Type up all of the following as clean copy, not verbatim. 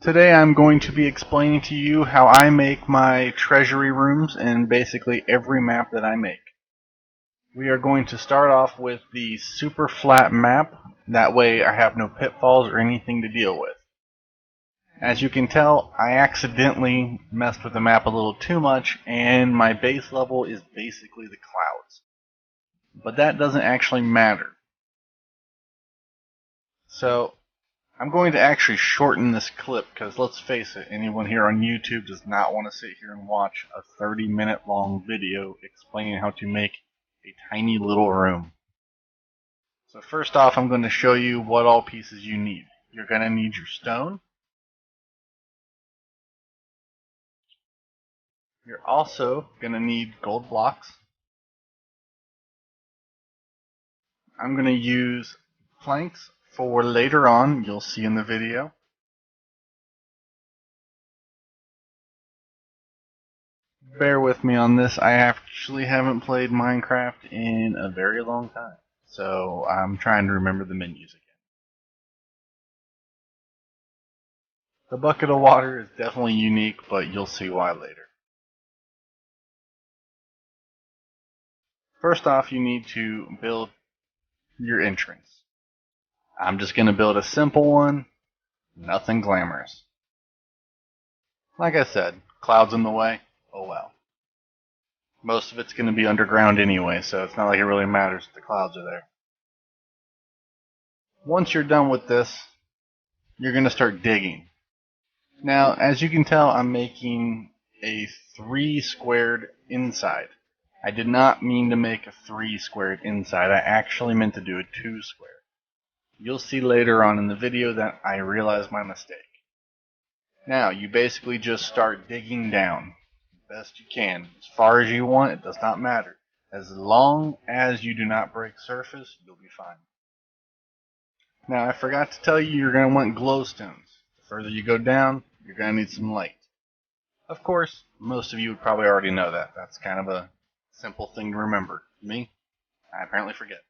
Today I'm going to be explaining to you how I make my treasury rooms in basically every map that I make. We are going to start off with the super flat map, that way I have no pitfalls or anything to deal with. As you can tell, I accidentally messed with the map a little too much and my base level is basically the clouds. But that doesn't actually matter. So I'm going to actually shorten this clip because let's face it, anyone here on YouTube does not want to sit here and watch a 30-minute long video explaining how to make a tiny little room. So first off, I'm going to show you what all pieces you need. You're going to need your stone. You're also going to need gold blocks. I'm going to use planks for later on, you'll see in the video. Bear with me on this, I actually haven't played Minecraft in a very long time, so I'm trying to remember the menus again. The bucket of water is definitely unique, but you'll see why later. First off, you need to build your entrance. I'm just going to build a simple one, nothing glamorous. Like I said, clouds in the way, oh well. Most of it's going to be underground anyway, so it's not like it really matters if the clouds are there. Once you're done with this, you're going to start digging. Now, as you can tell, I'm making a 3 squared inside. I did not mean to make a 3 squared inside, I actually meant to do a 2 squared. You'll see later on in the video that I realized my mistake. Now, you basically just start digging down. Best you can. As far as you want, it does not matter. As long as you do not break surface, you'll be fine. Now, I forgot to tell you, you're going to want glowstones. The further you go down, you're going to need some light. Of course, most of you would probably already know that. That's kind of a simple thing to remember. Me, I apparently forget.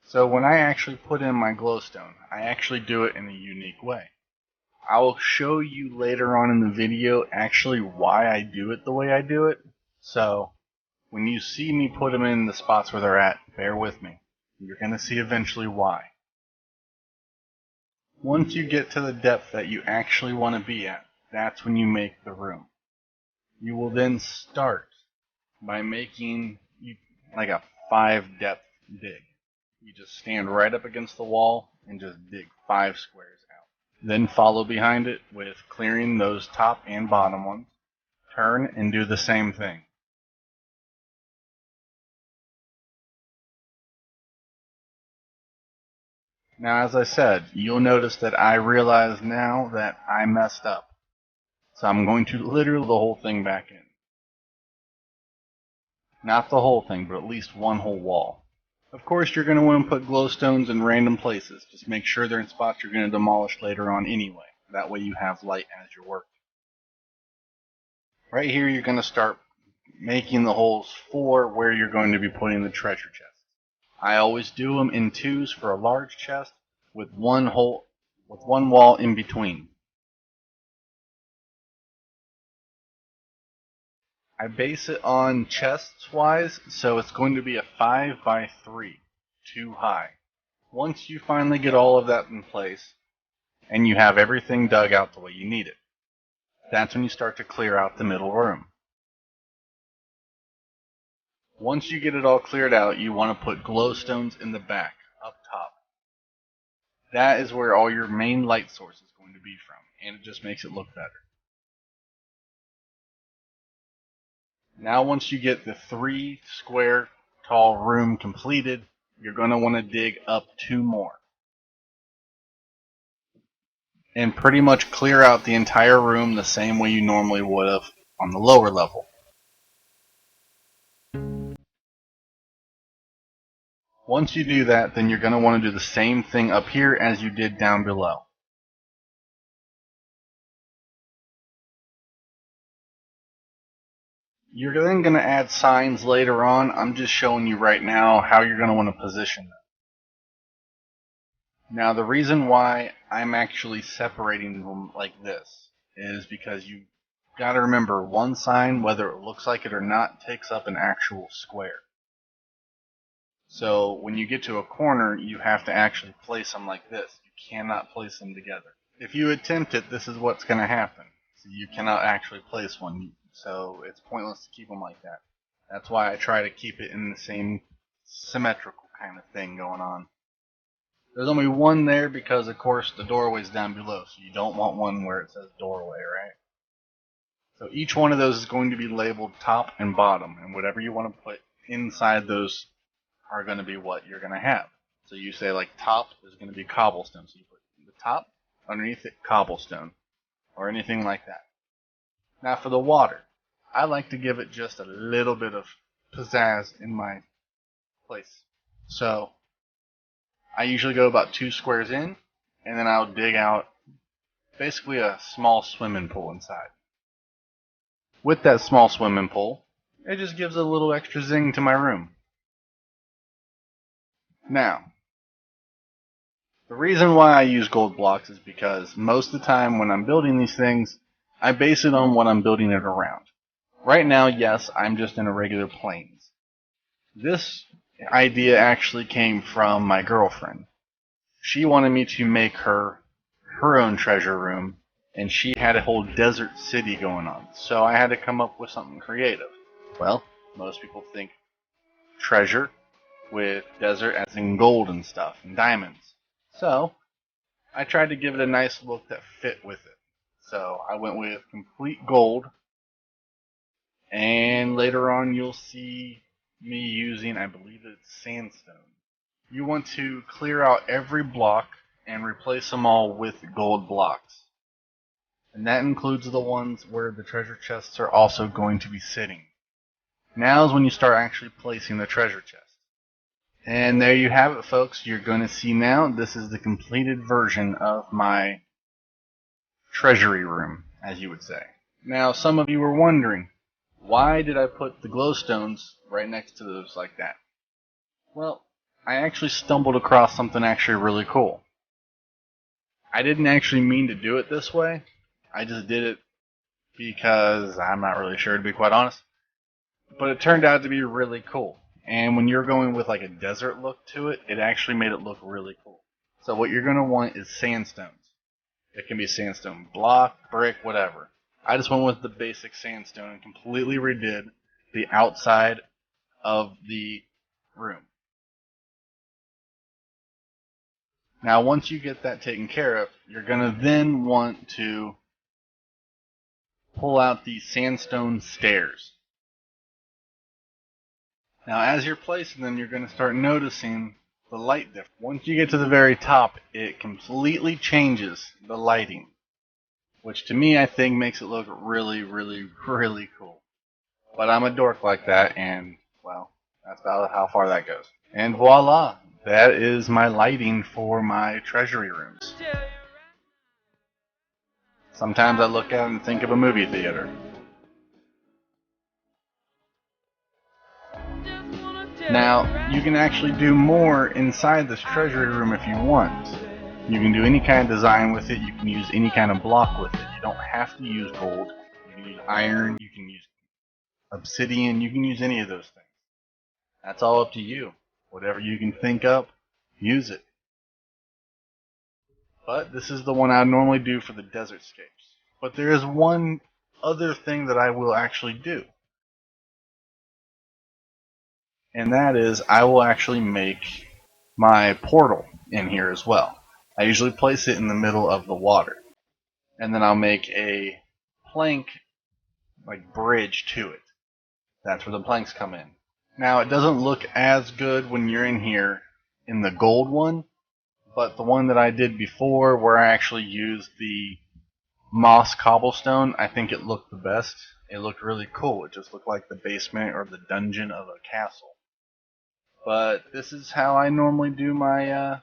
So when I actually put in my glowstone, I actually do it in a unique way. I will show you later on in the video actually why I do it the way I do it. So when you see me put them in the spots where they're at, bear with me. You're going to see eventually why. Once you get to the depth that you actually want to be at, that's when you make the room. You will then start by making like a 5 depth dig. You just stand right up against the wall and just dig 5 squares out. Then follow behind it with clearing those top and bottom ones. Turn and do the same thing. Now, as I said, you'll notice that I realize now that I messed up. So I'm going to literally the whole thing back in. Not the whole thing, but at least one whole wall. Of course, you're going to want to put glowstones in random places. Just make sure they're in spots you're going to demolish later on anyway. That way you have light as you're working. Right here, you're going to start making the holes for where you're going to be putting the treasure chest. I always do them in 2s for a large chest with one wall in between. I base it on chests wise, so it's going to be a 5 by 3, 2 high. Once you finally get all of that in place, and you have everything dug out the way you need it, that's when you start to clear out the middle room. Once you get it all cleared out, you want to put glowstones in the back, up top. That is where all your main light source is going to be from, and it just makes it look better. Now once you get the 3 square tall room completed, you're going to want to dig up 2 more. And pretty much clear out the entire room the same way you normally would have on the lower level. Once you do that, then you're going to want to do the same thing up here as you did down below. You're then going to add signs later on. I'm just showing you right now how you're going to want to position them. Now, the reason why I'm actually separating them like this is because you gotta remember one sign, whether it looks like it or not, takes up an actual square. So when you get to a corner, you have to actually place them like this. You cannot place them together. If you attempt it, this is what's going to happen. So you cannot actually place one. So it's pointless to keep them like that. That's why I try to keep it in the same symmetrical kind of thing going on. There's only one there because, of course, the doorway's down below. So you don't want one where it says doorway, right? So each one of those is going to be labeled top and bottom. And whatever you want to put inside those are going to be what you're going to have. So you say like top is going to be cobblestone. So you put the top, underneath it cobblestone, or anything like that. Now for the water, I like to give it just a little bit of pizzazz in my place. So I usually go about 2 squares in, and then I'll dig out basically a small swimming pool inside. With that small swimming pool, it just gives a little extra zing to my room. Now, the reason why I use gold blocks is because most of the time when I'm building these things, I base it on what I'm building it around. Right now, yes, I'm just in a regular plains. This idea actually came from my girlfriend. She wanted me to make her own treasure room, and she had a whole desert city going on. So I had to come up with something creative. Well, most people think treasure with desert as in gold and stuff, and diamonds. So, I tried to give it a nice look that fit with it. So, I went with complete gold, and later on you'll see me using, I believe it's sandstone. You want to clear out every block and replace them all with gold blocks. And that includes the ones where the treasure chests are also going to be sitting. Now is when you start actually placing the treasure chest. And there you have it, folks. You're going to see now, this is the completed version of my treasury room, as you would say. Now, some of you were wondering, why did I put the glowstones right next to those like that? Well, I actually stumbled across something actually really cool. I didn't actually mean to do it this way. I just did it because I'm not really sure, to be quite honest. But it turned out to be really cool. And when you're going with like a desert look to it, it actually made it look really cool. So what you're going to want is sandstones. It can be sandstone block, brick, whatever. I just went with the basic sandstone and completely redid the outside of the room. Now once you get that taken care of, you're going to then want to pull out these sandstone stairs. Now, as you're placing them, you're going to start noticing the light difference. Once you get to the very top, it completely changes the lighting, which to me, I think makes it look really, really, really cool. But I'm a dork like that, and, well, that's about how far that goes. And voila, that is my lighting for my treasury rooms. Sometimes I look at it and think of a movie theater. Now, you can actually do more inside this treasury room if you want. You can do any kind of design with it, you can use any kind of block with it. You don't have to use gold, you can use iron, you can use obsidian, you can use any of those things. That's all up to you. Whatever you can think up, use it. But this is the one I normally do for the desert scapes. But there is one other thing that I will actually do. And that is, I will actually make my portal in here as well. I usually place it in the middle of the water. And then I'll make a plank, like bridge to it. That's where the planks come in. Now, it doesn't look as good when you're in here in the gold one, but the one that I did before, where I actually used the moss cobblestone, I think it looked the best. It looked really cool. It just looked like the basement or the dungeon of a castle. But this is how I normally do my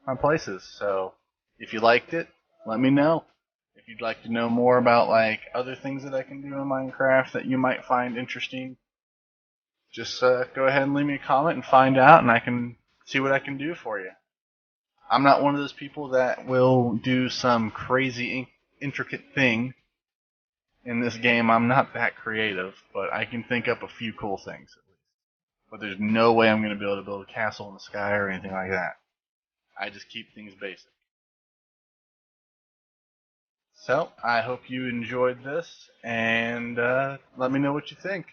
my places. So if you liked it, let me know. If you'd like to know more about like other things that I can do in Minecraft that you might find interesting, just go ahead and leave me a comment and find out, and I can see what I can do for you. I'm not one of those people that will do some crazy intricate thing in this game. I'm not that creative, but I can think up a few cool things at least. But there's no way I'm going to be able to build a castle in the sky or anything like that. I just keep things basic. So, I hope you enjoyed this, and let me know what you think.